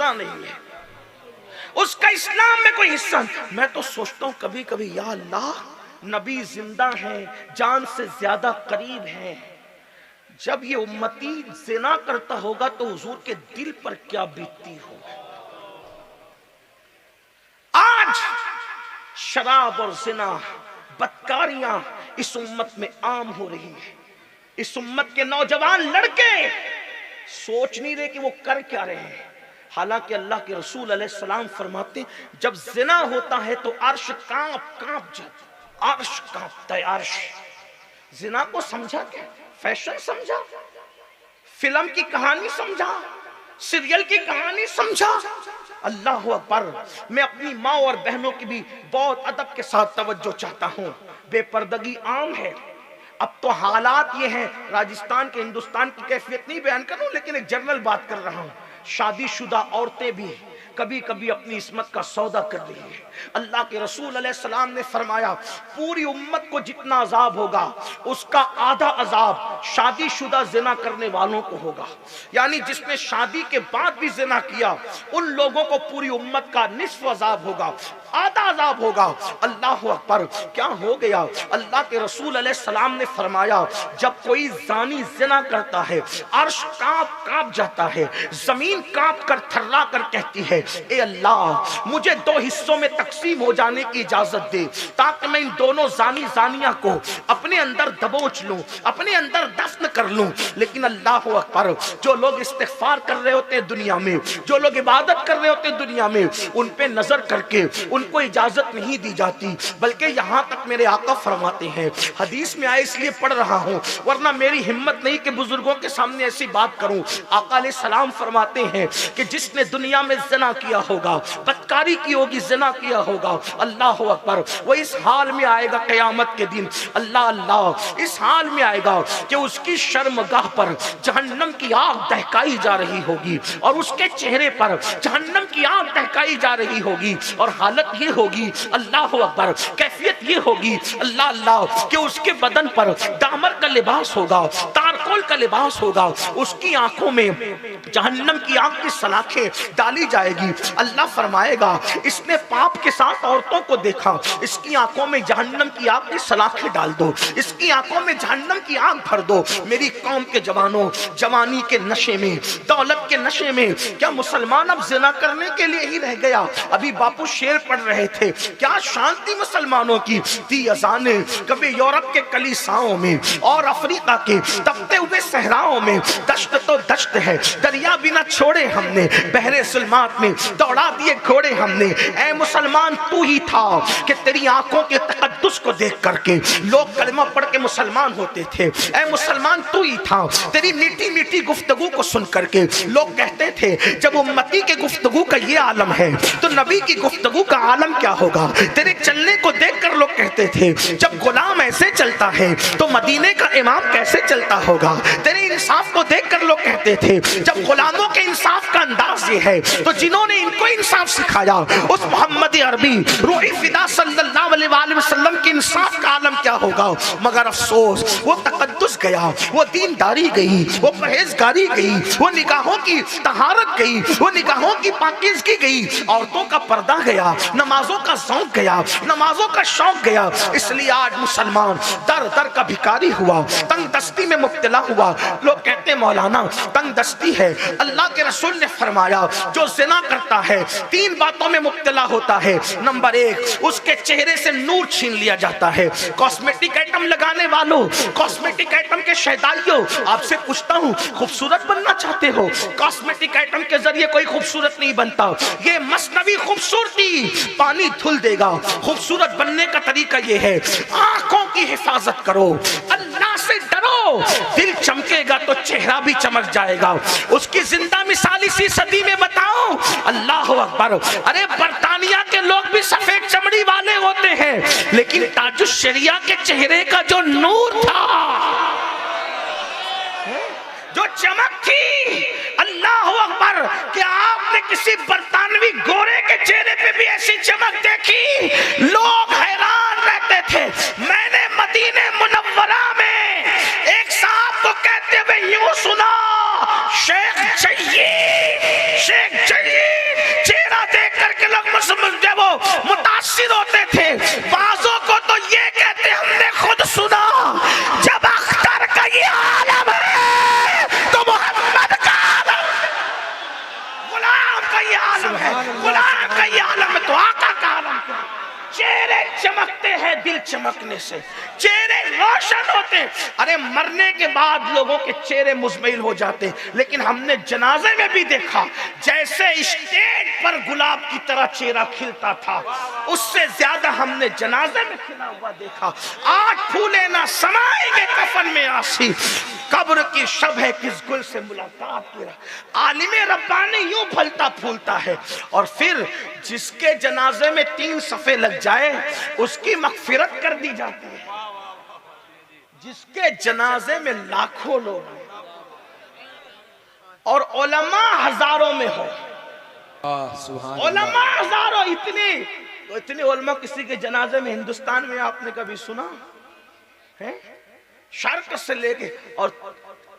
हिस्सा नहीं है, उसका इस्लाम में कोई हिस्सा नहीं। मैं तो सोचता हूं कभी कभी, या अल्लाह, नबी जिंदा है, जान से ज्यादा करीब है, जब ये उम्मती ज़िना करता होगा तो हुजूर के दिल पर क्या बीतती होगी। आज शराब और ज़िना, बदकारियां इस उम्मत में आम हो रही है। इस उम्मत के नौजवान लड़के सोच नहीं रहे कि वो कर क्या रहे हैं। हालांकि अल्लाह के रसूल अलैहिस्सलाम फरमाते हैं जब ज़िना होता है तो अर्श कांप जाता, अर्श कांपता है। अर्श ज़िना को समझा क्या? फैशन समझा, फिल्म की कहानी समझा, सीरियल की कहानी समझा। अल्लाह अकबर। मैं अपनी माँ और बहनों की भी बहुत अदब के साथ तवज्जो चाहता हूँ। बेपर्दगी आम है। अब तो हालात ये हैं, राजस्थान के हिंदुस्तान की कैफियत नहीं बयान कर रहा हूँ, लेकिन एक जनरल बात कर रहा हूँ। शादीशुदा औरतें भी कभी कभी अपनी इस्मत का सौदा कर रही है। अल्लाह के रसूल अलैहिस्सलाम ने फरमाया पूरी उम्मत को जितना अजाब होगा उसका आधा अजाब शादीशुदा ज़िना करने वालों को होगा। यानी जिसने शादी के बाद भी ज़िना किया उन लोगों को पूरी उम्मत का निस्फ अजाब होगा, आधा अजाब होगा। अल्लाह अकबर। क्या हो गया? अल्लाह के रसूल अलैहिस्सलाम ने फरमाया जब कोई ज़ानी ज़िना करता है अर्श कांप जाता है, जमीन कांप कर थर्रा कर कहती है ए अल्लाह मुझे दो हिस्सों में तकसीम हो जाने की इजाजत दे ताकि मैं इन दोनों जानिया को अपने अंदर दबोच लूं, अपने अंदर दफन कर लूं। लेकिन अल्लाह अकबर, जो लोग इस्तिग़फ़ार कर रहे होते हैं दुनिया में, जो लोग इबादत कर रहे होते हैं दुनिया में, उन पे नजर करके उनको इजाजत नहीं दी जाती। बल्कि यहां तक मेरे आका फरमाते हैं, हदीस में आए इसलिए पढ़ रहा हूं वरना मेरी हिम्मत नहीं कि बुजुर्गों के सामने ऐसी बात करूं। आका अलैहिस्सलाम फरमाते हैं कि जिसने दुनिया में ज़िना किया होगा, बदकारी की होगी, ज़िना किया होगा, अल्लाह अकबर, वो इस हाल में आएगा क़यामत के दिन, अल्लाह अल्लाह, इस हाल में आएगा कि उसकी शर्मगाह पर जहन्नम की आग दहकाई जा रही होगी और उसके चेहरे पर जहन्नम की आग दहकाई जा रही होगी। और हालत ये होगी, अल्लाह अकबर, कैफियत ये होगी, अल्लाह अल्लाह, कि उसके बदन पर दामर का लिबास होगा, तारकोल का लिबास होगा, उसकी आंखों में जहन्नम की आग की सलाखें डाली जाएगी। अल्लाह फरमाएगा इसने पाप के साथ औरतों को देखा, इसकी आंखों में जहन्नम की आग की सलाखें डाल दो, इसकी आंखों में जहन्नम की आग भर दो। मेरी कौम के जवानों, जवानी के नशे में, दौलत के नशे में, क्या मुसलमान अब ज़िना करने के लिए ही रह गया? अभी बापू शेर पढ़ रहे थे, क्या शांति मुसलमानों की थी अज़ानें कभी यूरोप के कलीसाओं में और अफ्रीका के तपते हुए सहराओं में। दश्त तो दश्त है, दरिया बिना छोड़े हमने, बहरे सुलमात में दौड़ा दिए घोड़े हमने। ऐ मुसलमान तू ही था कि तेरी आंखों के तकद्दुस को देख करके लोग कलमा पढ़ के मुसलमान होते थे। ऐ मुसलमान तू ही था, तेरी मीठी मीठी गुफ्तगू को सुन करके लोग कहते थे जब उम्मती के गुफ्तगू का ये आलम है तो नबी की गुफ्तगू का आलम क्या होगा। तेरे चलने को देख कर लोग कहते थे जब गुलाम ऐसे चलता है तो मदीने का इमाम कैसे चलता होगा। तेरे इंसाफ को देख कर लोग कहते थे जब गुलामों के इंसाफ का अंदाज ये है तो जिन्होंने इनको इंसाफ सिखाया उस मोहम्मद अरबी रूही फिदा सल्लल्लाहु अलैहि वसल्लम के इंसाफ का आलम क्या होगा। मगर अफसोस वो तकद्दुस गया, वो दीनदारी गई, वो परहेजगारी गई, वो निगाहों की तहारत गई, वो निगाहों की पाकीज़गी गई, औरतों का पर्दा गया, नमाजों का शौक गया, नमाजों का शौक गया। इसलिए आज मुसलमान दर दर का भिखारी हुआ, तंग दस्ती में मुब्तला हुआ। लोग कहते मौलाना तंग दस्ती है। अल्लाह के रसूल ने फरमाया जो ज़िना करता है तीन बातों में मुब्तला होता है। नंबर एक, उसके चेहरे से नूर छीन लिया जाता है। कॉस्मेटिक आइटम लगाने वालों, कॉस्मेटिक आइटम के शैतानियों, आपसे पूछता हूँ खूबसूरत बनना चाहते हो? कॉस्मेटिक आइटम के जरिए कोई खूबसूरत नहीं बनता। ये मसनवी खूबसूरती पानी धुल देगा। खूबसूरत बनने का तरीका ये है, आंखों की हिफाजत करो, अल्लाह से डरो, दिल चमकेगा तो चेहरा भी चमक जाएगा। उसकी जिंदा मिसाल इसी सदी में बताओ। अल्लाह अकबर। अरे बरतानिया के लोग भी सफेद चमड़ी वाले होते हैं, लेकिन ताजुश शरिया के चेहरे का जो नूर था, जो चमक थी, अल्लाह अकबर, क्या आपने किसी बरतानवी गोरे के चेहरे पे भी ऐसी चमक देखी? लोग हैरान रहते थे। मैंने मदीने मुनव्वरा में एक साहब को कहते हुए यूं सुना, शेख चाहिए, शेख चाहिए। जब वो मुतासिर होते थे, बाजों को तो ये कहते हमने खुद सुना, जब अख्तर का ये आलम है तो मोहम्मद का आलम, गुलाम का ये आलम है, गुलाम का ये आलम है तो आका का आलम क्या? चेहरे चमकते हैं दिल चमकने से, चेहरे रोशन होते। अरे मरने के बाद लोगों के चेहरे मुज़मिल हो जाते, लेकिन हमने जनाजे में भी देखा जैसे स्टेज पर गुलाब की तरह चेहरा खिलता था, उससे ज्यादा हमने जनाजे में खिला हुआ देखा। आज फूले ना समाएंगे कफन में आसी, कब्र की शब है किस गुल से मुलाकात की। आलिमे रब्बानी यूं फलता फूलता है, और फिर जिसके जनाजे में 3 सफ़े लग जाए उसकी मगफिरत कर दी जाती है। जिसके जनाजे में लाखों लोग और उलमा हजारों में हो, उलमा हजारों, इतने उलमा किसी के जनाजे में हिंदुस्तान में आपने कभी सुना है? शर्क से लेके और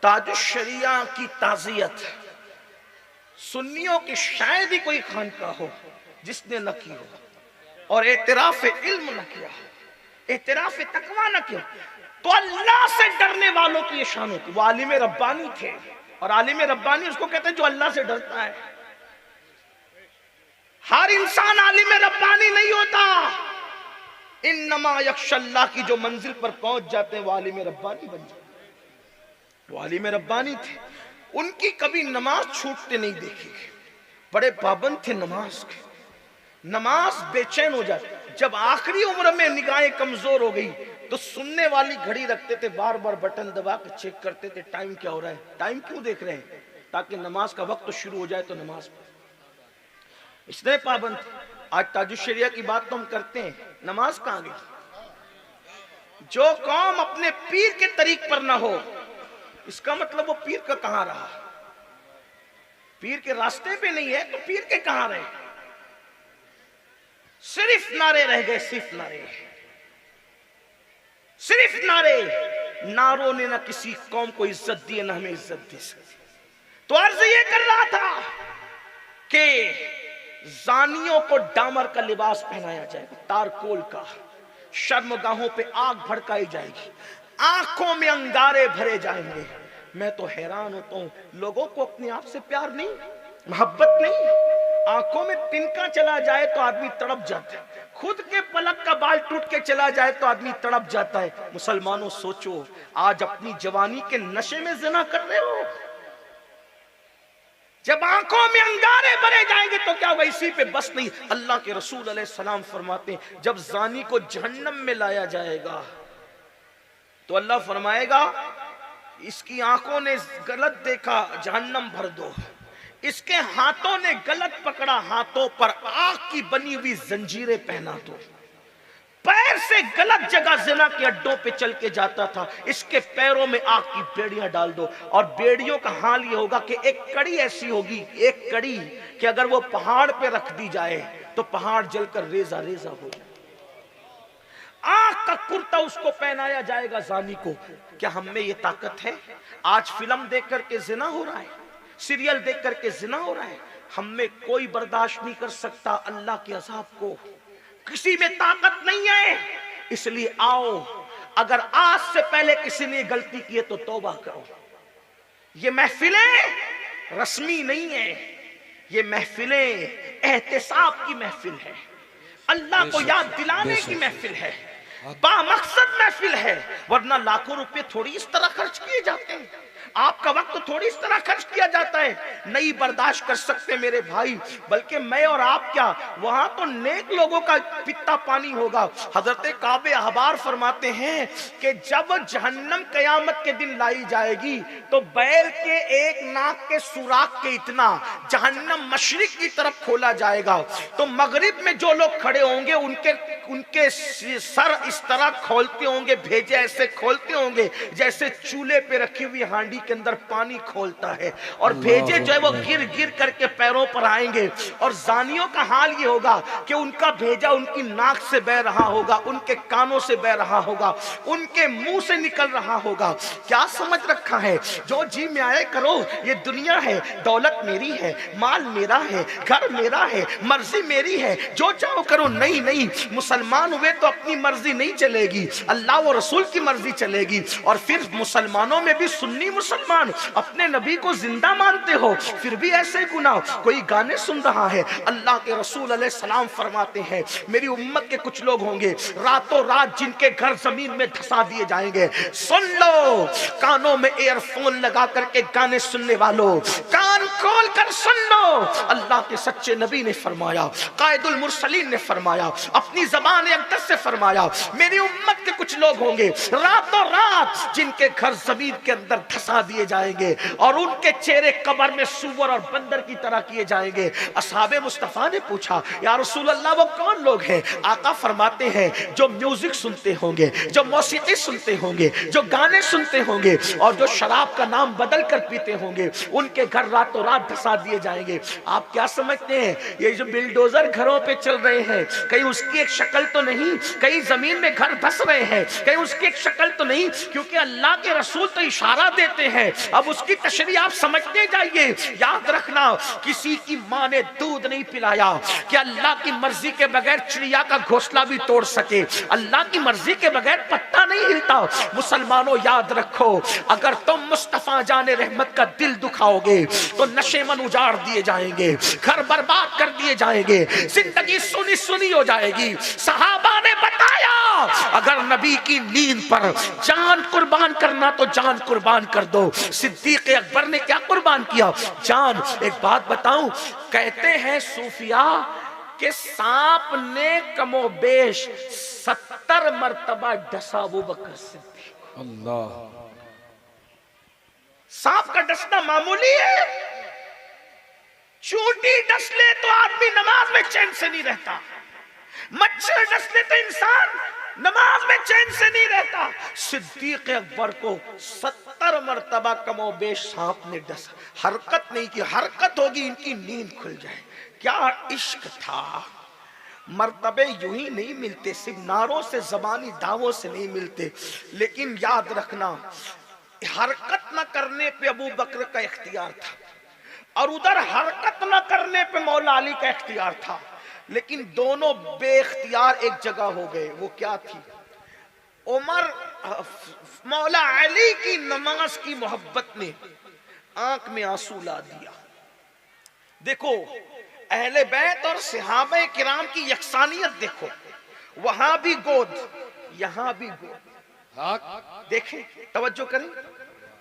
ताजुश शरिया की ताजियत सुन्नियों की शायद ही कोई खानका हो जिसने न की हो, और एतराफ इल्म न किया हो, एतराफ तकवा न किया, तो अल्लाह से डरने वालों की ये शान होती। वो आलिम रब्बानी थे, और आलिम रब्बानी उसको कहते हैं जो अल्लाह से डरता है। हर इंसान आलिम रब्बानी नहीं होता। इन्नमा यख्शल्लाह की जो मंजिल पर पहुंच जाते हैं वो आलिम रब्बानी बन जाते। वो आलिम रब्बानी थे, उनकी कभी नमाज छूटते नहीं देखी, बड़े पाबंद थे नमाज के, नमाज बेचैन हो जाती। जब आखिरी उम्र में निगाहें कमजोर हो गई तो सुनने वाली घड़ी रखते थे, बार बार बटन दबा के चेक करते थे टाइम क्या हो रहा है, टाइम क्यों देख रहे हैं, ताकि नमाज का वक्त तो शुरू हो जाए तो नमाज। इसलिए पाबंद थे। आज ताजुश शरिया की बात तो हम करते हैं, नमाज कहां गई? जो कौम अपने पीर के तरीक पर ना हो, इसका मतलब वो पीर का कहां रहा? पीर के रास्ते पे नहीं है तो पीर के कहां रहे? सिर्फ नारे रह गए, सिर्फ नारे, सिर्फ नारे। नारों ने ना किसी कौम को इज्जत दी, ना हमें इज्जत दी। तो अर्ज ये कर रहा था कि जानियों को डामर का लिबास पहनाया जाएगा, तारकोल का, शर्मगाहों पे आग भड़काई जाएगी, आंखों में अंगारे भरे जाएंगे। मैं तो हैरान होता हूं, लोगों को अपने आप से प्यार नहीं, मोहब्बत नहीं। आंखों में तिनका चला जाए तो आदमी तड़प जाता है, खुद के पलक का बाल टूट के चला जाए तो आदमी तड़प जाता है। मुसलमानों सोचो, आज अपनी जवानी के नशे में ज़िना कर रहे हो, जब आंखों में अंगारे भरे जाएंगे तो क्या होगा? इसी पे बस नहीं, अल्लाह के रसूल अलैहिस्सलाम फरमाते हैं जब जानी को जहन्नम में लाया जाएगा तो अल्लाह फरमाएगा इसकी आंखों ने गलत देखा, जहन्नम भर दो। इसके हाथों ने गलत पकड़ा, हाथों पर आग की बनी हुई जंजीरें पहना दो। पैर से गलत जगह ज़िना के अड्डों पे चल के जाता था, इसके पैरों में आग की बेड़ियां डाल दो। और बेड़ियों का हाल ये होगा कि एक कड़ी ऐसी होगी, एक कड़ी कि अगर वो पहाड़ पे रख दी जाए तो पहाड़ जलकर रेजा रेजा हो जाए। आग का कुर्ता उसको पहनाया जाएगा जानी को। क्या हम में ये ताकत है? आज फिल्म देख करके ज़िना हो रहा है, सीरियल देख करके ज़िना हो रहा है, हम में कोई बर्दाश्त नहीं कर सकता अल्लाह के अज़ाब को, किसी में ताकत नहीं है। इसलिए आओ, अगर आज से पहले किसी ने गलती की है तो तौबा करो। ये महफिलें रस्मी नहीं है, ये महफिलें एहतिसाब की महफिल है, अल्लाह को याद दिलाने की महफिल है, बामकसद महफिल है। वरना लाखों रुपए थोड़ी इस तरह खर्च किए जाते हैं, आपका वक्त तो थोड़ी इस तरह खर्च किया जाता है। नहीं बर्दाश्त कर सकते मेरे भाई, बल्कि मैं और आप क्या, वहां तो नेक लोगों का पित्ता पानी होगा। हजरत काबे अहबार फरमाते हैं कि जब जहन्नम कयामत के दिन लाई जाएगी तो बैल के एक नाक के सुराख के इतना जहन्नम मशरिक की तरफ खोला जाएगा, तो मगरिब में जो लोग खड़े होंगे उनके उनके सर इस तरह खोलते होंगे, भेजे ऐसे खोलते होंगे जैसे चूल्हे पे रखी हुई हांडी के अंदर पानी खोलता है, और भेजे जो है वो गिर गिर करके पैरों पर आएंगे। और जानियों का हाल ये होगा कि उनका भेजा उनकी नाक से बह रहा होगा, उनके कानों से बह रहा होगा, उनके मुंह से निकल रहा होगा। क्या समझ रखा है, जो जी में आए करो, ये दुनिया है, दौलत मेरी है, माल मेरा है, घर मेरा है, मर्जी मेरी है, जो चाहो करो। नहीं नहीं, मुसलमान हुए तो अपनी मर्जी नहीं चलेगी, अल्लाह और रसूल की मर्जी चलेगी। और फिर मुसलमानों में भी सुन्नी मुसलमान अपने नबी को जिंदा मानते हो, फिर भी ऐसे गुनाह। कोई गाने सुन रहा है, अल्लाह के रसूल अलैहि सलाम फरमाते हैं मेरी उम्मत के कुछ लोग होंगे रातों रात जिनके घर जमीन में धंसा दिए जाएंगे। सुन लो, कानों में एयरफोन लगा करके गाने सुनने वालों, कान खोल कर सुन लो। अल्लाह के सच्चे नबी ने फरमाया, कायदुल मुरसलीन ने फरमाया, अपनी ज़बान अक़दस से फरमाया मेरी उम्मत के कुछ लोग होंगे रातों रात जिनके घर जमीन के अंदर धंसा दिए जाएंगे और उनके चेहरे कब्र में सूअर और बंदर की तरह किए जाएंगे। असहाबे मुस्तफा ने पूछा, या रसूल अल्लाह वो कौन लोग हैं? आका फरमाते हैं जो म्यूजिक सुनते होंगे, जो मौसीकी सुनते होंगे, जो गाने सुनते होंगे और जो शराब का नाम बदल कर पीते होंगे, उनके घर रातों रात धंसा दिए जाएंगे। आप क्या समझते हैं, ये जो बिल्डोजर घरों पे चल रहे हैं, कहीं उसकी एक शक्ल तो नहीं, कहीं जमीन में घर धंस रहे हैं, कहीं उसकी एक शक्ल तो नहीं? क्योंकि अल्लाह के रसूल तो इशारा देते हैं, अब उसकी तशरीह आप समझते जाइए। याद रखना, किसी की माँ ने दूध नहीं पिलाया कि अल्लाह की मर्जी के बगैर चिड़िया का घोंसला भी तोड़ सके, अल्लाह की मर्जी के बगैर पत्ता नहीं हिलता। मुसलमानों याद रखो, अगर तुम मुस्तफा जाने रहमत का दिल दुखाओगे तो नशे मन उजाड़ दिए जाएंगे, घर बर्बाद कर दिए जाएंगे, जिंदगी सुनी सुनी हो जाएगी। सहाबा ने बताया अगर नबी की नींद पर जान कुर्बान करना तो जान कुर्बान कर दो। सिद्दीक अकबर ने क्या कुर्बान किया? जान। एक बात बताऊं, कहते हैं सूफिया कि सांप ने कमोबेश 70 मरतबा डसा अबू बकर सिद्दीक। अल्लाह, सांप का डसना मामूली है, चूंटी डस ले तो आदमी नमाज में चैन से नहीं रहता, मच्छर डस ले तो इंसान नमाज में चैन से नहीं रहता। सिद्दीक अकबर को 70 मरतबा कमोबेश सांप ने डसा, हरकत नहीं की, हरकत होगी इनकी नींद खुल जाए। क्या इश्क था। मर्तबे यूं ही नहीं मिलते, सिर्फ नारों से, जबानी दावों से नहीं मिलते। लेकिन याद रखना, हरकत न करने पे अबू बकर का इख्तियार था और उधर हरकत न करने पे मौला अली का इख्तियार था, लेकिन दोनों बेइख्तियार एक जगह हो गए। वो क्या थी? उमर मौला अली की नमाज की मोहब्बत ने आंख में आंसू ला दिया। देखो, अहले बैत और सहाबा किराम की यकसानियत देखो, वहां भी गोद, यहां भी गोद। देखें, तवज्जो करें,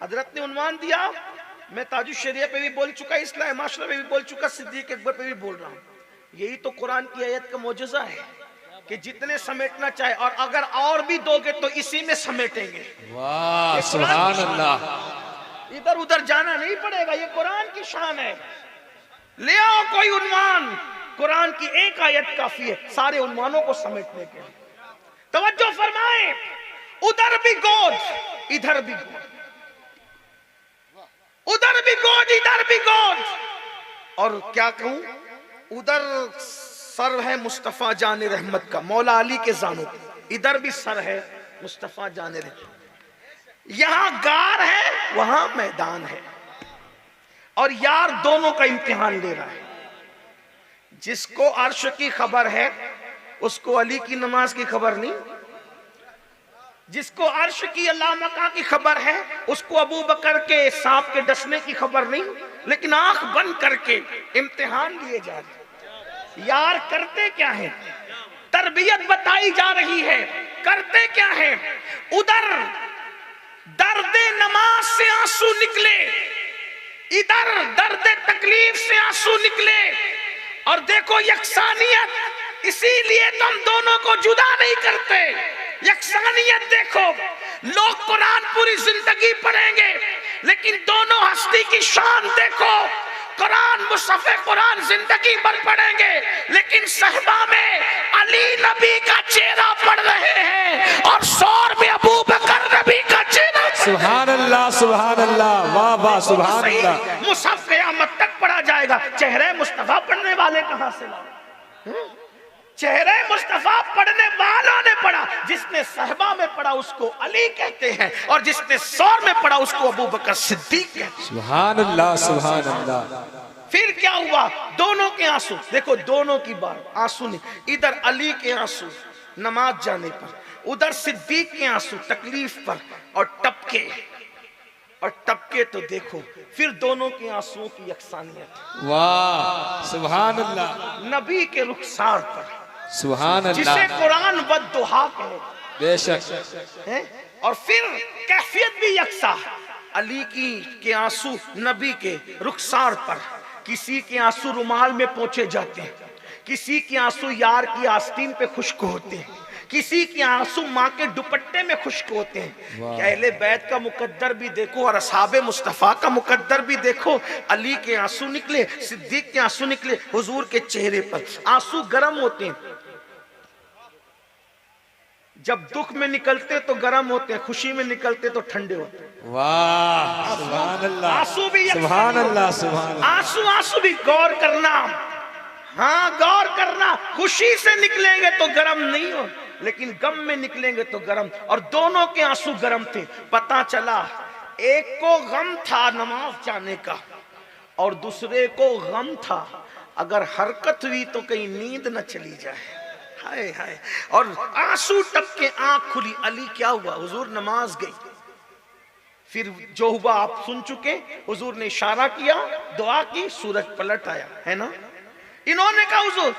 हजरत ने उन्वान दिया, मैं ताजुल शरिया पे भी बोल चुका, इस्लाह माशरा पे भी बोल चुका, सिद्दीक अकबर पे भी बोल रहा हूं। यही तो कुरान की आयत का मौजज़ा है कि जितने समेटना चाहे, और अगर और भी दोगे तो इसी में समेटेंगे। वाह सुभान अल्लाह, इधर उधर जाना नहीं पड़ेगा, ये कुरान की शान है। ले आओ कोई उन्वान, कुरान की एक आयत काफी है सारे उन्वानों को समेटने के लिए। तवज्जो फरमाएं, उधर भी गोद, इधर भी गोद, उधर भी गोद, इधर भी गोद। और क्या कहूं, उधर सर है मुस्तफा जाने रहमत का, मौला अली के जानों, इधर भी सर है मुस्तफा जाने रहमत। यहां गार है, वहां मैदान है, और यार दोनों का इम्तिहान ले रहा है। जिसको अर्श की खबर है उसको अली की नमाज की खबर नहीं, जिसको अर्श की अल्लाह मका की खबर है उसको अबू बकर के सांप के डसने की खबर नहीं। लेकिन आंख बंद करके इम्तिहान लिए जा रहे। यार करते क्या है, तरबियत बताई जा रही है, करते क्या है। उधर दर्द नमाज से आंसू निकले, इधर दर्द तकलीफ से आंसू निकले। और देखो यकसानियत, इसीलिए तो हम दोनों को जुदा नहीं करते। यकसानियत देखो, लोग कुरान पूरी जिंदगी पढ़ेंगे लेकिन दोनों हस्ती की शान देखो। कुरान मुसफ़े कुरान जिंदगी भर पढ़ेंगे लेकिन सहबा में अली नबी का चेहरा पढ़ रहे हैं और शोर में अबू बकर नबी का चेहरा। सुभान अल्लाह, सुभान अल्लाह, वाह वाह, सुभान अल्लाह। मुसहफ क़यामत तक पढ़ा जाएगा, चेहरे मुस्तफा पढ़ने वाले कहां से लाए? चेहरे मुस्तफा पढ़ने वालों ने पढ़ा। जिसने सहबा में पढ़ा उसको अली कहते हैं और जिसने सौर में पढ़ा उसको अबू बकर सिद्दीक कहते हैं। सुभान अल्लाह, सुभान अल्लाह। फिर क्या हुआ? दोनों के आंसू देखो, दोनों की बात आंसू नहीं। इधर अली के आंसू नमाज जाने पर, उधर सिद्दीक के आंसू तकलीफ पर, और टपके तो देखो फिर दोनों के आंसुओं की यकसानियत। वाह, सुभान अल्लाह। नबी के रुखसार पर, सुभान अल्लाह, जिसे कुरान वद्दुहा कहे, बेशक है। और फिर कैफियत भी यकसा। अली की के आंसू नबी के रुखसार पर, किसी के आंसू रुमाल में पोंछे जाते हैं, किसी के आंसू यार की आस्तीन पे खुश्क होते हैं, किसी के आंसू माँ के दुपट्टे में खुश्क होते हैं। अहले बैत का मुकद्दर भी देखो और असहाबे मुस्तफा का मुकद्दर भी देखो। अली के आंसू निकले, सिद्दीक के आंसू निकले। हुजूर के चेहरे पर आंसू गर्म होते हैं, जब दुख में निकलते तो गर्म होते हैं, खुशी में निकलते तो ठंडे होते हैं। वाह, सुभान अल्लाह, आंसू भी सुभान अल्लाह, सुभान अल्लाह। आंसू भी गौर करना, हाँ गौर करना। खुशी से निकलेंगे तो गर्म नहीं हो, लेकिन गम में निकलेंगे तो गर्म। और दोनों के आंसू गर्म थे। पता चला एक को गम था नमाज जाने का और दूसरे को गम था अगर हरकत हुई तो कहीं नींद न चली जाए। हाय हाय। और आंसू टपके आंख खुली। अली क्या हुआ? हुजूर नमाज गई। फिर जो हुआ आप सुन चुके। हुजूर ने इशारा किया, दुआ की, सूरज पलट आया, है ना। इन्होंने कहा हुजूर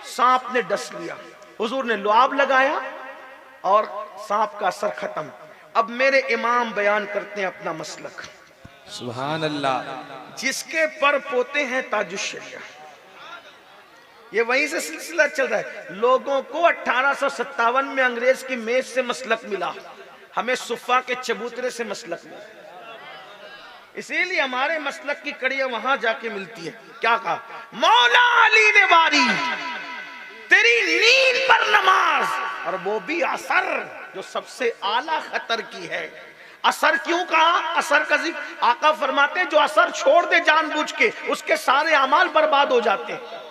सांप ने डस लिया। हुजूर ने लुआब लगाया और सांप का असर खत्म। अब मेरे इमाम बयान करते हैं अपना मसलक। सुभान अल्लाह। जिसके पर पोते हैं ताजुश शरिया, ये वहीं से सिलसिला चल रहा है। लोगों को 1857 में अंग्रेज की मेज से मसलक मिला, हमें सुफा के चबूतरे से मसलक मिला। इसीलिए हमारे मसलक की कड़ियां वहां जाके मिलती है। क्या कहा? मौला अली ने बारी तेरी नींद पर नमाज, और वो भी असर जो सबसे आला खतर की है। असर क्यों कहा? असर का जिक्र आका फरमाते हैं जो असर छोड़ दे जानबूझ के उसके सारे अमाल बर्बाद हो जाते हैं।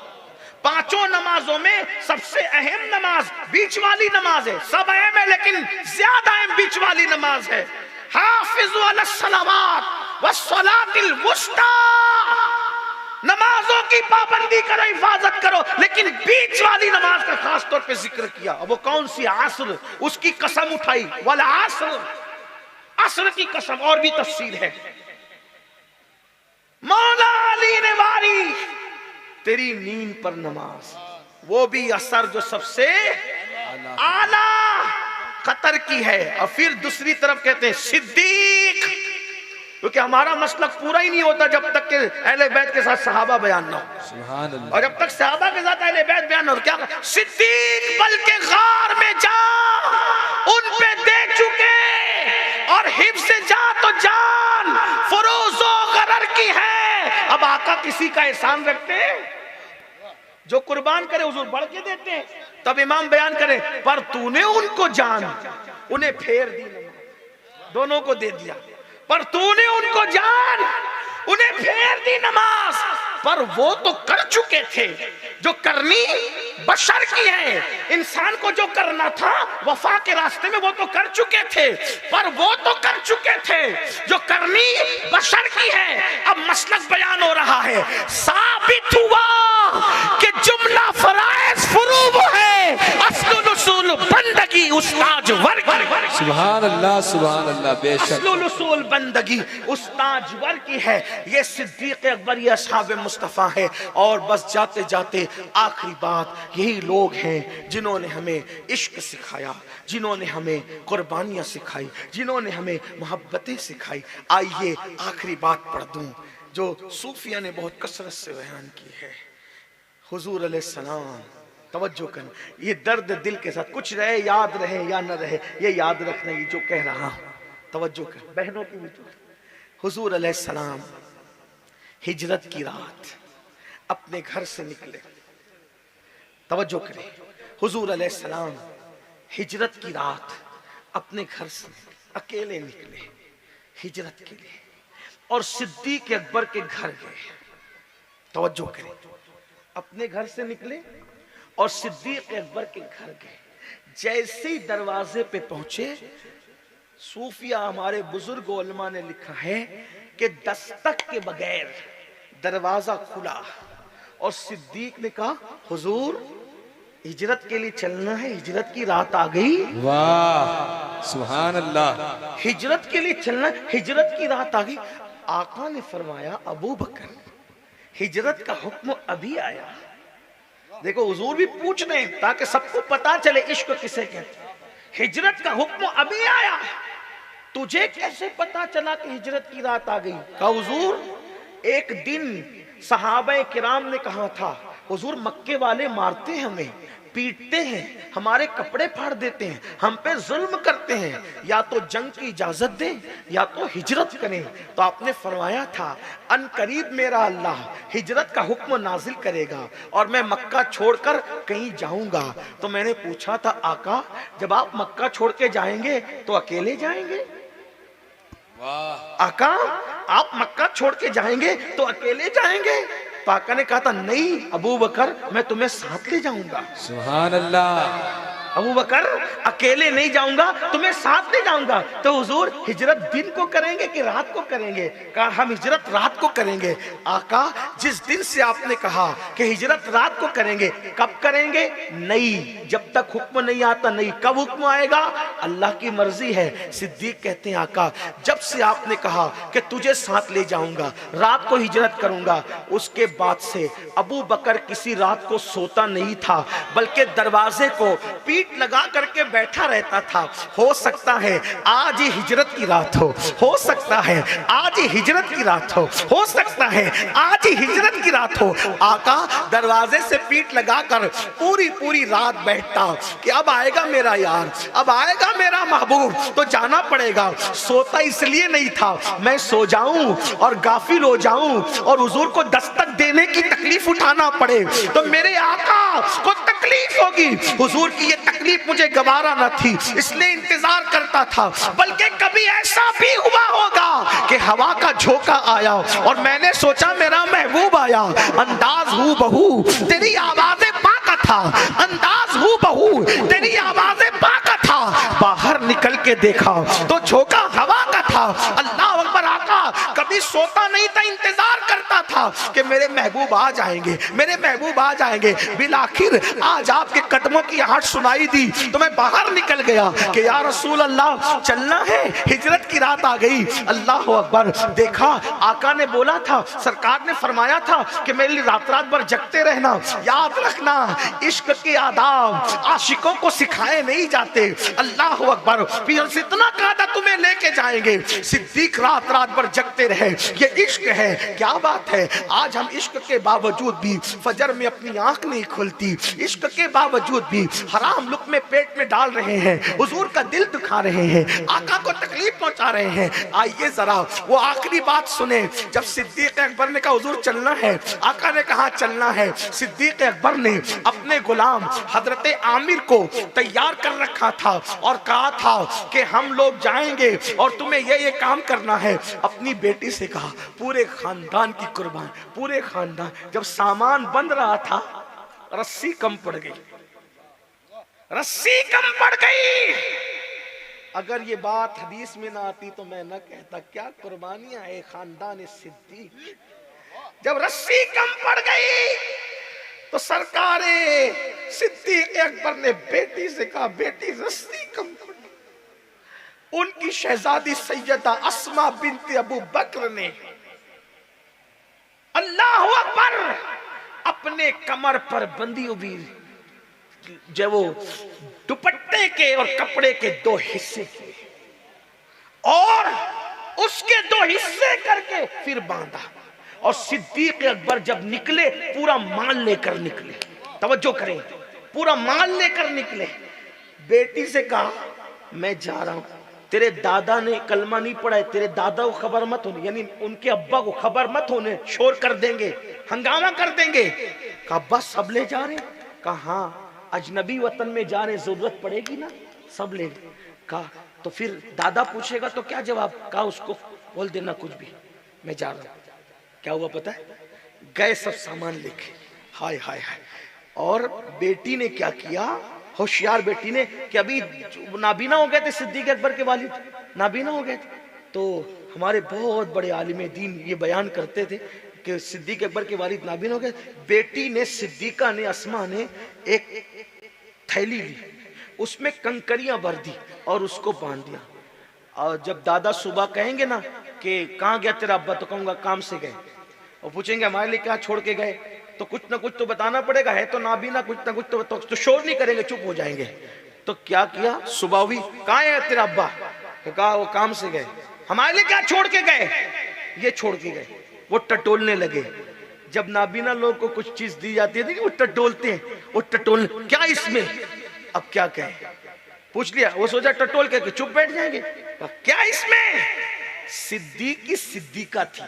पांचों नमाजों में सबसे अहम नमाज बीच वाली नमाज है। सब अहम है लेकिन ज्यादा अहम बीच वाली नमाज है। हाफिज़ु अलस सलावात वस्सलातिल वुस्ता, नमाजों की पाबंदी करो, हिफाजत करो, लेकिन बीच वाली नमाज का खास तौर पे जिक्र किया। अब वो कौन सी? आसर। उसकी कसम उठाई, वाला आसर, असर की कसम। और भी तफसीर है। मौला अली ने वारी तेरी नींद पर नमाज, वो भी असर जो सबसे आला खतर की है। और फिर दूसरी तरफ कहते हैं सिद्दीक, क्योंकि हमारा मसलक पूरा ही नहीं होता जब तक के अहले बैत के साथ सहाबा बयान ना हो। सुभान अल्लाह। और जब तक सहाबा के साथ अहले बैत बयान ना हो, क्या सिद्दीक बल के गार में जा, उन पे दे चुके और हिफ्ज़ जा तो जान फरोजो गरर की है। अब आका किसी का एहसान रखते हैं, जो कुर्बान करे हुजूर बढ़ के देते हैं। तब इमाम बयान करे पर तूने उनको जान, उन्हें फेर दी, दोनों को दे दिया। पर तूने उनको जान, उन्हें फेर दी नमाज। पर वो तो कर चुके थे जो करनी बशर की है। इंसान को जो करना था वफा के रास्ते में वो तो कर चुके थे, पर वो तो कर चुके थे जो करनी बशर की है। अब मसलक बयान हो रहा है। साबित हुआ कि जुमला फराइज फुरूब है, अस्लुल उसूल बंदगी उस्ताज वर्ग। सुभान अल्लाह, सुभान अल्लाह। बेशक अस्लुल उसूल बंदगी उस्ताज वर्ग की है। ये सिद्दीक अकबर, ये असहाबे मुस्तफा है। और बस जाते जाते आखिरी बात, यही लोग हैं जिन्होंने हमें इश्क सिखाया, जिन्होंने हमें कुर्बानियां सिखाई, जिन्होंने हमें मोहब्बतें सिखाई। आइए आखिरी बात पढ़ दूं जो सूफिया ने बहुत कसरत से बयान की है। हुजूर अलैहिस्सलाम, तवज्जो कर, ये दर्द दिल के साथ कुछ रहे याद रहे या न रहे, ये याद रखना ये जो कह रहा हूं। तवज्जो कर, बहनों की भी। हुजूर अलैहिस्सलाम हिजरत की रात अपने घर से निकले। तवज्जो करें, हुजूर अलैहिस्सलाम हिजरत की रात अपने घर से अकेले निकले हिजरत के लिए और सिद्दीक अकबर के घर गए। तवज्जो करें, अपने घर से निकले और सिद्दीक अकबर के घर गए। जैसे ही दरवाजे पे पहुंचे, सूफिया हमारे बुजुर्ग उलमा ने लिखा है कि दस्तक के बगैर दरवाजा खुला और सिद्दीक ने कहा, हुजूर हिजरत के लिए चलना है, हिजरत की रात आ गई। वाह सुभान अल्लाह। हिजरत के लिए चलना, हिजरत की रात आ गई। आका ने फरमाया, अबू बकर हिजरत का हुक्म अभी आया। देखो हुजूर भी पूछ रहे हैं ताकि सबको पता चले इश्क किसे कहते हैं। हिजरत का हुक्म अभी आया, तुझे कैसे पता चला कि हिजरत की रात आ गई? कहा हुजूर एक दिन सहाबा किराम ने कहा था, हुजूर मक्के वाले मारते हैं हमें, पीटते हैं, हमारे कपड़े फाड़ देते हैं, हम पे जुल्म करते हैं, या तो जंग की इजाजत दें या तो हिजरत करें। तो आपने फरमाया था अन करीब मेरा अल्लाह हिजरत का हुक्म नाजिल करेगा और मैं मक्का छोड़कर कहीं जाऊंगा। तो मैंने पूछा था, आका जब आप मक्का छोड़ के जाएंगे तो अकेले जाएंगे? आका आप मक्का छोड़ के जाएंगे तो अकेले जाएंगे? तो आका ने कहा था, नहीं अबू बकर मैं तुम्हें साथ ले जाऊंगा। सुभान अल्लाह। अबू बकर अकेले नहीं जाऊंगा, तुम्हें साथ ले जाऊंगा। तो हुजूर हिजरत दिन को करेंगे कि रात को करेंगे? कहा हम हिजरत रात को करेंगे। आका जिस दिन से आपने कहा कि हिजरत रात को करेंगे, कब करेंगे? नहीं, जब तक हुक्म नहीं आता नहीं। कब हुक्म आएगा? अल्लाह की मर्जी है। सिद्दीक कहते हैं, आका जब से आपने कहा कि तुझे साथ ले जाऊंगा, रात को हिजरत करूंगा, उसके बाद से अबू बकर किसी रात को सोता नहीं था, बल्कि दरवाजे को पीठ लगा करके बैठा रहता था। हो सकता है आज ही हिजरत की रात हो सकता है आज ही हिजरत की रात हो सकता है आज ही हिजरत की रात हो। आका दरवाजे से पीठ लगाकर पूरी पूरी रात बैठता कि अब आएगा मेरा यार, अब आएगा मेरा महबूब, तो जाना पड़ेगा। सोता इसलिए नहीं था मैं सो जाऊं और गाफिल हो जाऊं और हुजूर को दस्तक देने की तकलीफ उठाना पड़े तो मेरे आका को तकलीफ होगी। हुजूर की ये तकलीफ मुझे गवारा न थी, इसलिए इंतजार करता था। बल्कि कभी ऐसा भी हुआ होगा कि हवा का झोंका आया और मैंने सोचा मेरा महबूब आया, अंदाज हूँ बहू तेरी आवाजें पाका था, अंदाज हूँ बहू तेरी आवाजें पाका था। बाहर निकल के देखा तो झोंका हवा का था। अल्लाह अकबर। आका कभी सोता नहीं था, इंतजार करता था कि मेरे महबूब आ जाएंगे, मेरे महबूब आ जाएंगे। बिल आखिर आज आपके कदमों की आहट सुनाई दी तो मैं बाहर निकल गया कि या रसूल अल्लाह चलना है, हिजरत की रात आ गई। अल्लाह अकबर। देखा आका ने बोला था, सरकार ने फरमाया था कि मेरे लिए रात रात भर जगते रहना। याद रखना इश्क के आदाब आशिकों को सिखाए नहीं जाते। अल्लाह अकबर। फिर इतना कहा था तुम्हें लेके जाएंगे। सिद्दीक रात रात भर जगते रहे। ये इश्क है, क्या बात है। आज हम इश्क के बावजूद भी फजर में अपनी आंख नहीं खुलती, इश्क के बावजूद भी हराम लुक़्मे पेट में डाल रहे हैं, हुजूर का दिल दुखा रहे हैं, आका को तकलीफ पहुंचा रहे हैं। आइए जरा वो आखिरी बात सुने। जब सिद्दीक अकबर ने कहा हुजूर चलना है, आका ने कहा चलना है। सिद्दीक अकबर ने अपने गुलाम हजरत आमिर को तैयार कर रखा था और कहा था कि हम लोग जाएंगे और तुम्हें ये काम करना है। अपनी बेटी से कहा, पूरे खानदान की कुर्बान, पूरे खानदान। जब सामान बंध रहा था रस्सी कम पड़ गई, रस्सी कम पड़ गई। अगर ये बात हदीस में ना आती तो मैं न कहता क्या कुर्बानियां है खानदान सिद्दीक। जब रस्सी कम पड़ गई तो सरकारे सिद्दीक अकबर ने बेटी से कहा, बेटी रस्सी कम पड़ गई। उनकी शहजादी सैयदा अस्मा बिन्त अबू बकर ने अल्लाह अकबर अपने कमर पर बंदी हुई जब वो दुपट्टे के और कपड़े के दो हिस्से किए और उसके दो हिस्से करके फिर बांधा। और सिद्दीक अकबर जब निकले पूरा माल लेकर निकले। तवज्जो करें, पूरा माल लेकर निकले। बेटी से कहा मैं जा रहा हूं, तेरे दादा ने कलमा नहीं पढ़ा है, तेरे दादा को खबर मत होने, यानी उनके अब्बा को खबर मत होने, शोर कर देंगे, हंगामा कर देंगे। कहा बस सब ले जा रहे? कहा हाँ। अजनबी वतन में जा रहे, जरूरत पड़ेगी ना, सब ले गए। कहा तो फिर दादा पूछेगा तो क्या जवाब? कहा उसको बोल देना कुछ भी, मैं जा रहा हूं। क्या हुआ पता है? गए सब सामान लेके, हाय हाय हाय। और बेटी ने क्या किया, होशियार बेटी ने, कि अभी नाबीना हो गए थे सिद्दीक अकबर के वालिद, नाबीना हो गए थे। तो हमारे बहुत बड़े आलिम दीन ये बयान करते थे कि सिद्दीक अकबर के वालिद नाबीना हो गए। बेटी ने, सिद्दीका ने, अस्मा ने एक थैली ली, उसमें कंकरियां भर दी और उसको बांध दिया। और जब दादा सुबह कहेंगे ना कि कहाँ गया तेरा अब्बा, तो कहूंगा काम से गए। और पूछेंगे हमारे लिए क्या छोड़ के गए, तो कुछ ना कुछ तो बताना पड़ेगा, है तो नाबीना, कुछ ना कुछ तो शोर नहीं करेंगे, चुप हो जाएंगे। तो क्या किया, सुबह हुई, कहाँ है तेरा अब्बा? तो कहा वो काम से गए। हमारे लिए क्या छोड़ के गए? ये छोड़ के गए। वो टटोलने लगे। जब नाबीना लोग को कुछ चीज दी जाती है वो टटोलते हैं, वो टटोल, क्या इसमें? अब क्या कहें, पूछ लिया, वो सोचा टटोल के चुप बैठ जाएंगे। क्या इसमें? सिद्दीक की सिद्दीका थी।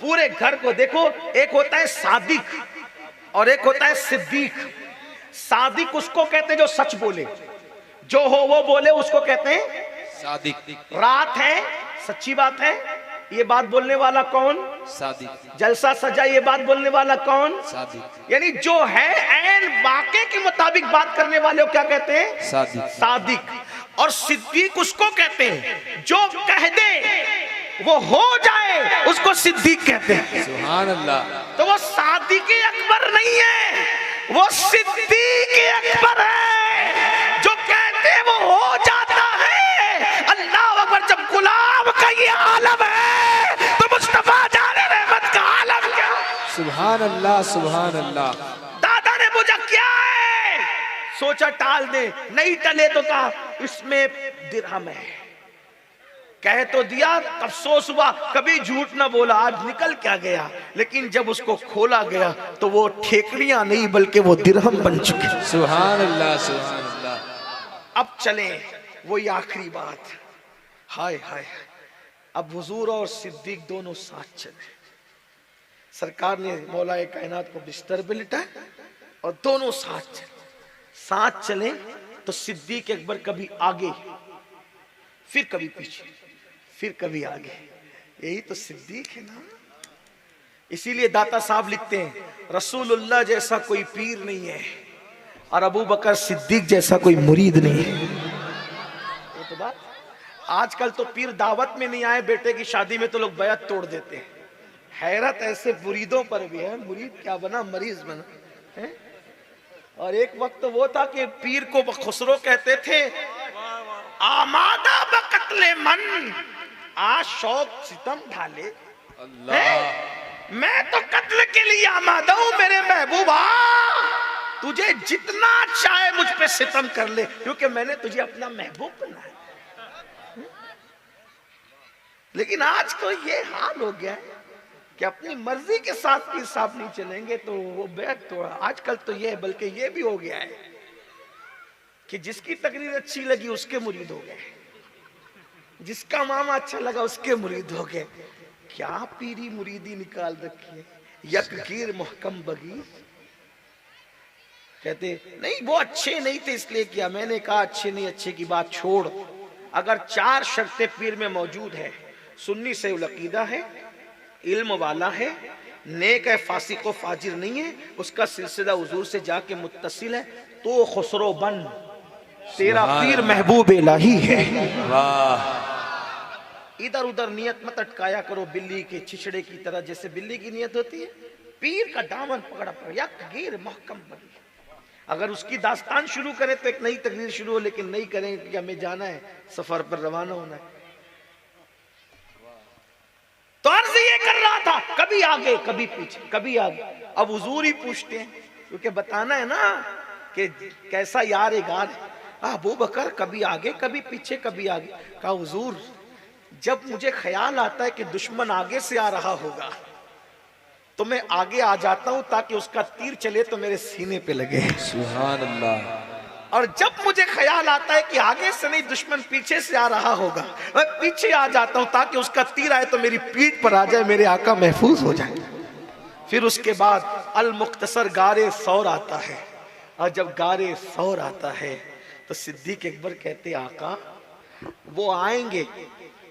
पूरे घर को देखो, एक होता है सादिक और एक होता है सिद्दीक। सादिक उसको कहते हैं जो सच बोले, जो हो वो बोले, उसको कहते हैं सादिक। रात है, सच्ची बात है, ये बात बोलने वाला कौन? सादिक। जलसा सजा, ये बात बोलने वाला कौन? सादिक। यानी जो है ऐन वाक़े के मुताबिक बात करने वाले को क्या कहते हैं? सादिक। सादिक। और सिद्दीक उसको कहते हैं जो कह दे वो हो जाए, उसको सिद्दीक कहते हैं। सुभान अल्लाह। तो वो सादिक अकबर नहीं है, वो सिद्दीक अकबर है। जो कहते हैं वो हो जाता है। अल्लाह अकबर। जब गुलाम का ये आलम है तो मुस्तफा जाने रहमत का आलम क्या? सुभान अल्लाह, सुभान अल्लाह। दादा ने पूछा क्या है, सोचा टाल दे, नहीं टले तो कहा इसमें दिरहम है। कह तो दिया, अफसोस हुआ, कभी झूठ ना बोला, आज निकल क्या गया। लेकिन जब उसको खोला गया तो वो ठेकड़ियां नहीं बल्कि वो दिरहम बन चुके। सुभान अल्लाह, सुभान अल्लाह। अब चले वही आखिरी बात, हाय हाय। अब हुजूर और सिद्दीक दोनों साथ चले। सरकार ने मौलाए कायनात को बिस्तर पे लिटाया और दोनों साथ चले। साथ चले तो सिद्दीक अकबर कभी आगे, फिर कभी पीछे, फिर कभी आगे। यही तो सिद्दीक है ना। इसीलिए दाता साहब लिखते हैं रसूलुल्लाह जैसा कोई पीर नहीं है और अबू बकर सिद्दीक जैसा कोई मुरीद नहीं है। ये तो बात। आजकल तो पीर दावत में नहीं आए, बेटे की शादी में तो लोग बैत तोड़ देते हैं। हैरत ऐसे मुरीदों पर भी है, मुरीद क्या बना, मरीज बना है। और एक वक्त तो वो था कि पीर को खुसरो कहते थे, आमादा बकतले मन, आज शौक सितम ढाले। अल्लाह, मैं तो कत्ल के लिए आमादा हूं मेरे महबूबा, तुझे जितना चाहे मुझ पे सितम कर ले, क्योंकि मैंने तुझे अपना महबूब बनाया। लेकिन आज तो ये हाल हो गया है कि अपनी मर्जी के साथ पीर साहब नहीं चलेंगे तो वो बैत तोड़ा। आजकल तो ये, बल्कि ये भी हो गया है कि जिसकी तकरीर अच्छी लगी उसके मुरीद हो गए, जिसका मामा अच्छा लगा उसके मुरीद हो गए। क्या पीरी मुरीदी निकाल रखी है। यकगीर मोहकम बगीर कहते नहीं वो अच्छे नहीं थे इसलिए किया। मैंने कहा अच्छे नहीं, अच्छे की बात छोड़। अगर 4 शर्तें पीर में मौजूद है, सुन्नी से अकीदा है, इल्म वाला है, नेक है, फासिक व फाजिर नहीं है, उसका सिलसिला हुजूर से जाके मुत्तसिल है, तो खुसरो बन, तेरा पीर महबूब इलाही है। वाह। इधर उधर नियत मत अटकाया करो बिल्ली के छिछड़े की तरह, जैसे बिल्ली की नियत होती है। पीर का दामन पकड़ा पकड़, यकगीर महकम बनी। अगर उसकी दास्तान शुरू करें तो एक नई तकरीर शुरू हो, लेकिन नहीं करें कि हमें जाना है, सफर पर रवाना होना है। तो अर्ज ये कर रहा था, कभी आगे कभी पीछे, कभी आगे। अब हुजूर ही पूछते हैं, क्योंकि बताना है ना कि कैसा यार गार है। अबू बकर कभी आगे कभी पीछे, कभी आगे। कहा हुजूर, जब मुझे ख्याल आता है कि दुश्मन आगे से आ रहा होगा तो मैं आगे आ जाता हूं ताकि उसका तीर चले तो मेरे सीने पे लगे। सुभान अल्लाह। और जब मुझे ख्याल आता है कि आगे से नहीं दुश्मन पीछे से आ रहा होगा, मैं पीछे आ जाता हूं ताकि उसका तीर आए तो मेरी पीठ पर आ जाए, मेरे आका महफूज हो जाए। फिर उसके बाद अल मुख्तसर गारे सौर आता है, और जब गारे सौर आता है तो सिद्दीक अकबर कहते आका वो आएंगे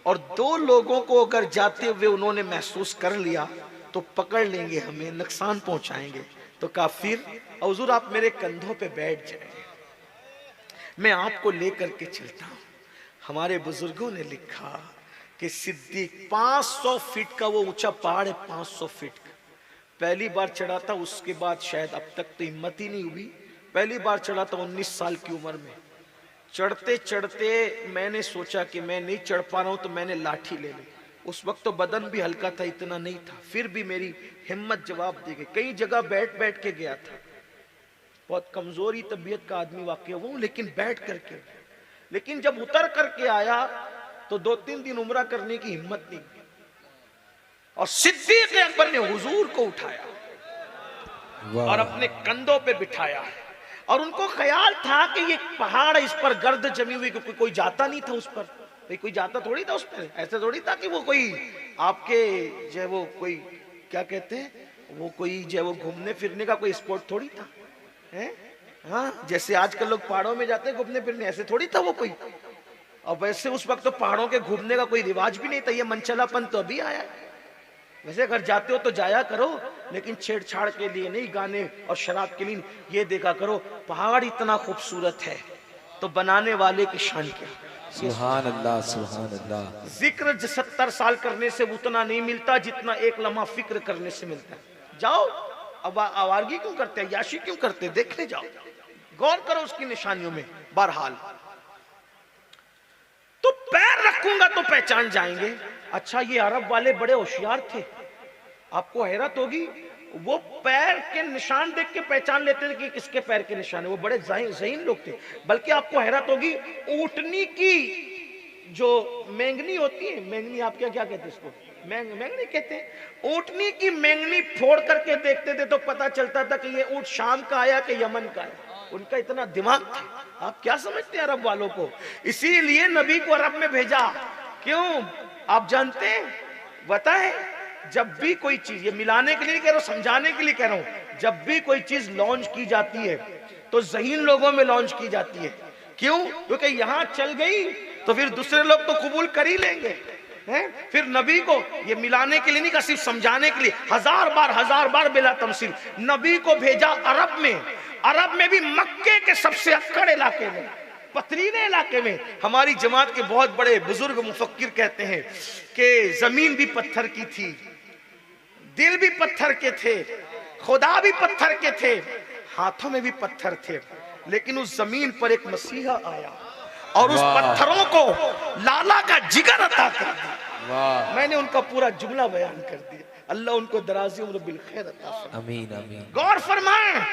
और दो लोगों को अगर जाते हुए उन्होंने महसूस कर लिया तो पकड़ लेंगे, हमें नुकसान पहुंचाएंगे। तो कहा फिर हुजूर आप मेरे कंधों पे बैठ जाए, मैं आपको लेकर के चलता हूं। हमारे बुजुर्गों ने लिखा कि सिद्दीक 500 फीट का वो ऊंचा पहाड़ है, 500 फीट का, पहली बार चढ़ा था, उसके बाद शायद अब तक तो हिम्मत ही नहीं हुई। पहली बार चढ़ा था 19 साल की उम्र में। चढ़ते चढ़ते मैंने सोचा कि मैं नहीं चढ़ पा रहा हूं तो मैंने लाठी ले ली। उस वक्त तो बदन भी हल्का था, इतना नहीं था, फिर भी मेरी हिम्मत जवाब दे गई। कई जगह बैठ बैठ के गया था, बहुत कमजोरी तबीयत का आदमी वाकई वो, लेकिन बैठ करके। लेकिन जब उतर करके आया तो 2-3 दिन उम्रा करने की हिम्मत नहीं, और सिद्दीक अकबर ने हुजूर को उठाया और अपने कंधों पे बिठाया। और उनको ख्याल था कि ये पहाड़, इस पर गर्द जमी हुई, क्योंकि कोई जाता नहीं था उस पर, कोई जाता थोड़ी था उस पर, ऐसे थोड़ी था कि वो कोई आपके जो वो कोई क्या कहते हैं, वो कोई जो वो घूमने फिरने का कोई स्पॉट थोड़ी था है? हाँ, जैसे आजकल लोग पहाड़ों में जाते हैं घूमने फिरने, ऐसे थोड़ी था वो कोई। और वैसे उस वक्त तो पहाड़ों के घूमने का कोई रिवाज भी नहीं था, ये मनचलापन तो अभी आया है। वैसे अगर जाते हो तो जाया करो, लेकिन छेड़छाड़ के लिए नहीं, गाने और शराब के लिए। ये देखा करो पहाड़ इतना खूबसूरत है तो बनाने वाले की शान क्या। सुभान अल्लाह, सुभान अल्लाह। जिक्र 70 साल करने से उतना नहीं मिलता जितना एक लम्हा फिक्र करने से मिलता है। जाओ, अब आवारगी क्यों करते हैं, याशी क्यों करते हैं, देखने जाओ, गौर करो उसकी निशानियों में। बहरहाल तो पैर रखूंगा तो पहचान जाएंगे। अच्छा, ये अरब वाले बड़े होशियार थे, आपको हैरत होगी, वो पैर के निशान देख के पहचान लेते थे कि किसके पैर के निशान है। वो बड़े ज़हीन लोग थे। बल्कि आपको हैरत होगी, ऊँटनी की जो मेंगनी होती है, मेंगनी आप क्या कहते हैं इसको, मेंगनी कहते हैं। ऊँटनी की मेंगनी फोड़ करके देखते थे तो पता चलता था कि ये ऊँट शाम का आया कि यमन का है। उनका इतना दिमाग था। आप क्या समझते हैं अरब वालों को, इसीलिए नबी को अरब में भेजा। क्यों आप जानते हैं, बताएं, जब भी कोई चीज, ये मिलाने के लिए नहीं कह रहा हूं, समझाने के लिए कह रहा हूं, जब भी कोई चीज लॉन्च की जाती है तो ज़हीन लोगों में लॉन्च की जाती है। क्यों? क्योंकि यहां चल गई तो फिर दूसरे लोग तो कबूल कर ही लेंगे हैं? फिर नबी को ये मिलाने के लिए नहीं कहा, सिर्फ समझाने के लिए। 1000 बार बिला तमसील नबी को भेजा अरब में। अरब में भी मक्के के सबसे अक्कड़ इलाके में, पथरीले इलाके में। हमारी जमात के बहुत बड़े बुजुर्ग मुफक्किर कहते हैं कि जमीन भी पत्थर की थी, दिल भी पत्थर के थे, खुदा भी पत्थर के थे, हाथों में भी पत्थर थे। लेकिन उस जमीन पर एक मसीहा आया और उस पत्थरों को लाला का जिगर अता कर दिया। मैंने उनका पूरा जुमला बयान कर दिया। अल्लाह उनको दराज़ी उम्र बिल खैर अता फरमाए। आमीन आमीन। गौर फरमाएं,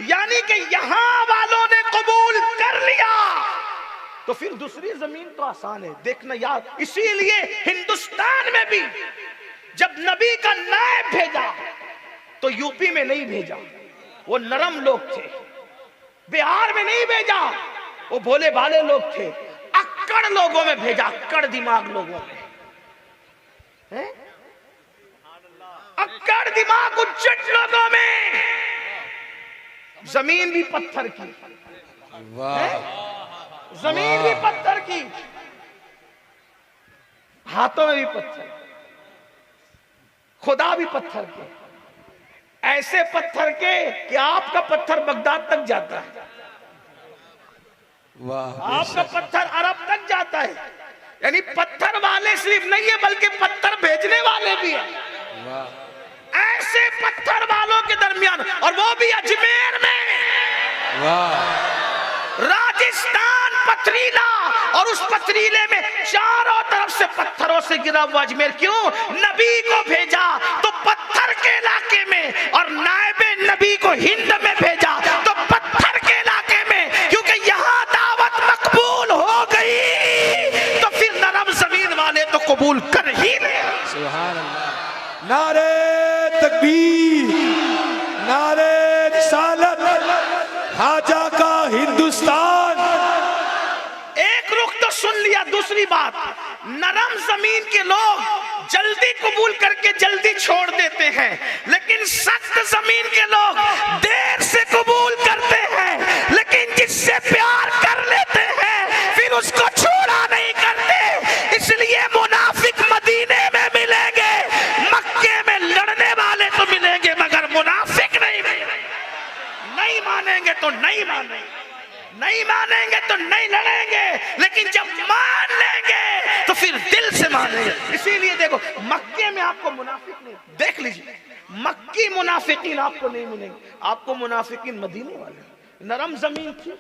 यानी कि यहां वालों ने कबूल कर लिया तो फिर दूसरी जमीन तो आसान है। देखना यार, इसीलिए हिंदुस्तान में भी जब नबी का नायब भेजा तो यूपी में नहीं भेजा, वो नरम लोग थे। बिहार में नहीं भेजा, वो भोले भाले लोग थे। अक्कड़ लोगों में भेजा, अक्कड़ दिमाग लोगों में है? अक्कड़ दिमाग उच्चट लोगों में। जमीन भी पत्थर की, जमीन भी पत्थर की, हाथों में भी पत्थर, खुदा भी पत्थर के। ऐसे पत्थर के कि आपका पत्थर बगदाद तक जाता है, आपका पत्थर अरब तक जाता है। यानी पत्थर वाले सिर्फ नहीं है बल्कि पत्थर भेजने वाले भी है। ऐसे पत्थर वालों के दरमियान, और वो भी अजमेर में। राजस्थान पथरीला, और उस पथरीले में चारों तरफ से पत्थरों से गिरा हुआ अजमेर। क्यों? नबी को भेजा तो पत्थर के इलाके में, और नायबे नबी को हिंद में भेजा तो पत्थर के इलाके में। क्योंकि यहाँ दावत मकबूल हो गई तो फिर नरम जमीन वाले तो कबूल कर ही ले। सुभान अल्लाह। नारे तकबीर, नारे रिसालत, खाजा का हिंदुस्तान। एक रुख तो सुन लिया। दूसरी बात, नरम जमीन के लोग जल्दी कबूल करके जल्दी छोड़ देते हैं, लेकिन सख्त जमीन के लोग देर से कबूल करते हैं, लेकिन जिससे प्यार कर लेते हैं फिर उसको छोड़ा नहीं करते। इसलिए मुनाफिक मदीने में मिलेंगे, मक्के में लड़ने वाले तो मिलेंगे, मगर मुनाफिक नहीं मिलेंगे। नहीं मानेंगे तो नहीं मानेंगे, नहीं मानेंगे तो नहीं लड़ेंगे, लेकिन जब मान लेंगे तो फिर दिल से मानेंगे। इसीलिए देखो मक्के में आपको मुनाफिक नहीं, देख लीजिए मक्की मुनाफिकीन आपको नहीं मिलेंगे, आपको मुनाफिकीन मदीने वाले, नरम जमीन थी,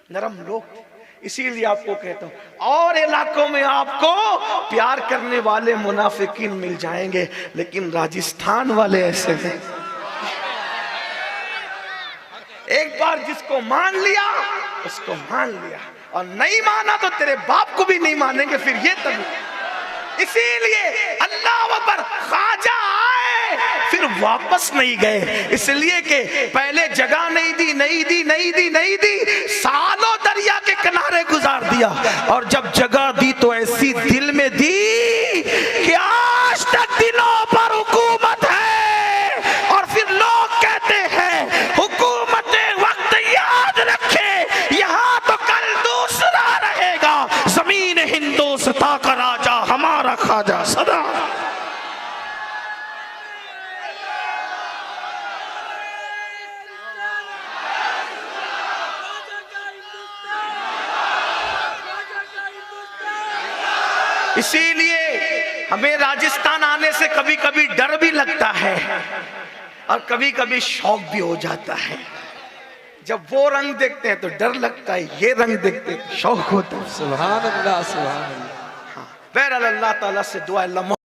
नरम लोग थे। इसीलिए आपको कहता हूं और इलाकों में आपको प्यार करने वाले मुनाफिकीन मिल जाएंगे, लेकिन राजस्थान वाले ऐसे नहीं। एक बार जिसको मान लिया उसको मान लिया, और नहीं माना तो तेरे बाप को भी नहीं मानेंगे फिर ये तभी। इसीलिए अल्लाह अकबर, ख्वाजा आए फिर वापस नहीं गए, इसलिए कि पहले जगह नहीं दी, नहीं दी, नहीं दी, नहीं दी, सालों दरिया के किनारे गुजार दिया, और जब जगह दी तो ऐसी दिल में दी कि आज तक दिलों पर हुकूमत है। और फिर लोग कहते हैं हुकूमत वक्त याद रखे, यहां तो कल दूसरा रहेगा। जमीन हिंदुस्तान का राजा हमारा ख्वाजा सदा। इसीलिए हमें राजस्थान आने से कभी कभी डर भी लगता है और कभी कभी शौक भी हो जाता है। जब वो रंग देखते हैं तो डर लगता है, ये रंग देखते हैं तो शौक होता है। सुभान अल्लाह, सुभान अल्लाह। बहरहाल अल्लाह ताला से दुआ, अल्लाह